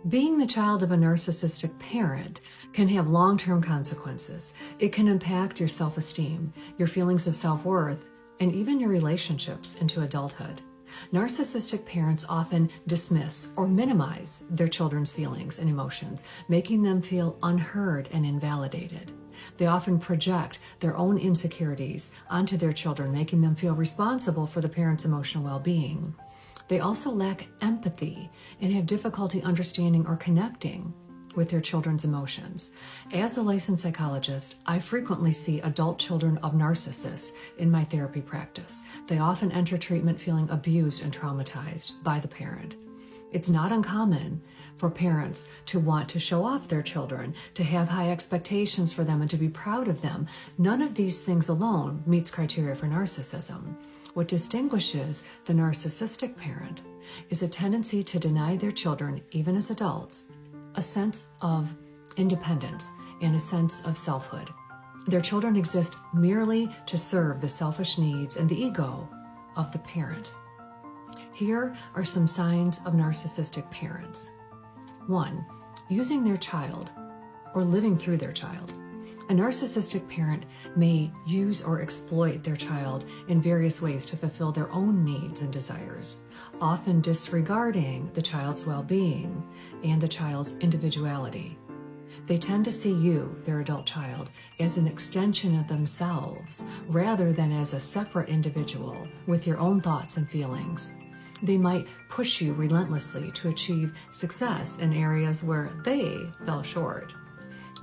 Being the child of a narcissistic parent can have long-term consequences. It can impact your self-esteem, your feelings of self-worth, and even your relationships into adulthood. Narcissistic parents often dismiss or minimize their children's feelings and emotions, making them feel unheard and invalidated. They often project their own insecurities onto their children, making them feel responsible for the parent's emotional well-being. They also lack empathy and have difficulty understanding or connecting with their children's emotions. As a licensed psychologist, I frequently see adult children of narcissists in my therapy practice. They often enter treatment feeling abused and traumatized by the parent. It's not uncommon for parents to want to show off their children, to have high expectations for them, and to be proud of them. None of these things alone meets criteria for narcissism. What distinguishes the narcissistic parent is a tendency to deny their children, even as adults, a sense of independence and a sense of selfhood. Their children exist merely to serve the selfish needs and the ego of the parent. Here are some signs of narcissistic parents. 1. Using their child or living through their child. A narcissistic parent may use or exploit their child in various ways to fulfill their own needs and desires, often disregarding the child's well-being and the child's individuality. They tend to see you, their adult child, as an extension of themselves rather than as a separate individual with your own thoughts and feelings. They might push you relentlessly to achieve success in areas where they fell short.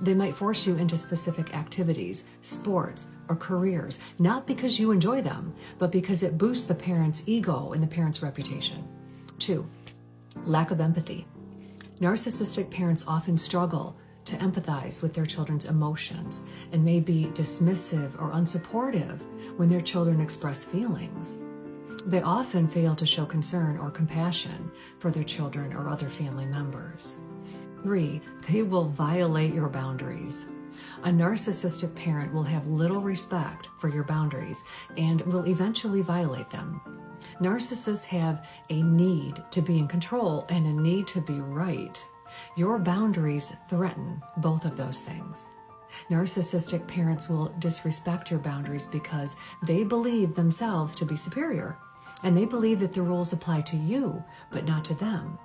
They might force you into specific activities, sports, or careers, not because you enjoy them, but because it boosts the parent's ego and the parent's reputation. 2. Lack of empathy. Narcissistic parents often struggle to empathize with their children's emotions and may be dismissive or unsupportive when their children express feelings. They often fail to show concern or compassion for their children or other family members. 3. They will violate your boundaries. A narcissistic parent will have little respect for your boundaries and will eventually violate them. Narcissists have a need to be in control and a need to be right. Your boundaries threaten both of those things. Narcissistic parents will disrespect your boundaries because they believe themselves to be superior, and they believe that the rules apply to you, but not to them.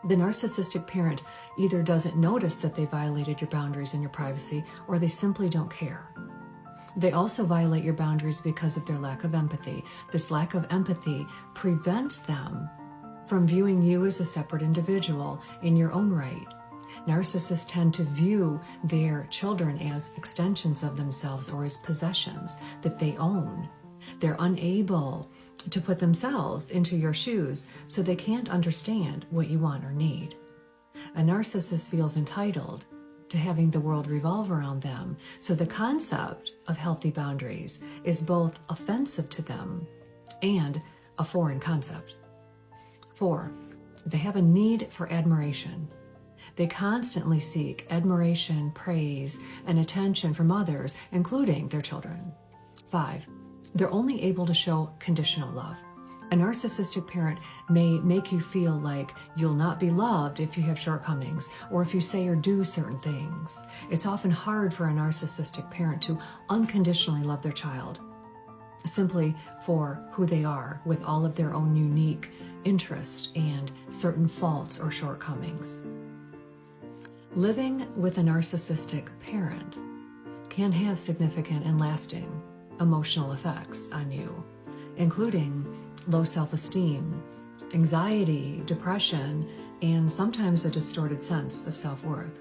The narcissistic parent either doesn't notice that they violated your boundaries and your privacy, or they simply don't care. They also violate your boundaries because of their lack of empathy. This lack of empathy prevents them from viewing you as a separate individual in your own right. Narcissists tend to view their children as extensions of themselves or as possessions that they own. They're unable to put themselves into your shoes, so they can't understand what you want or need. A narcissist feels entitled to having the world revolve around them, so the concept of healthy boundaries is both offensive to them and a foreign concept. 4. They have a need for admiration. They constantly seek admiration, praise, and attention from others, including their children. 5. They're only able to show conditional love. A narcissistic parent may make you feel like you'll not be loved if you have shortcomings or if you say or do certain things. It's often hard for a narcissistic parent to unconditionally love their child simply for who they are, with all of their own unique interests and certain faults or shortcomings. Living with a narcissistic parent can have significant and lasting emotional effects on you, including low self-esteem, anxiety, depression, and sometimes a distorted sense of self-worth.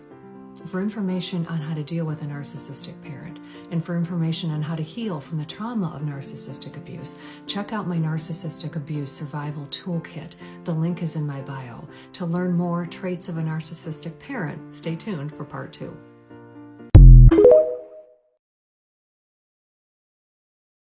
For information on how to deal with a narcissistic parent and for information on how to heal from the trauma of narcissistic abuse, check out my Narcissistic Abuse Survival Toolkit. The link is in my bio. To learn more traits of a narcissistic parent, stay tuned for part 2.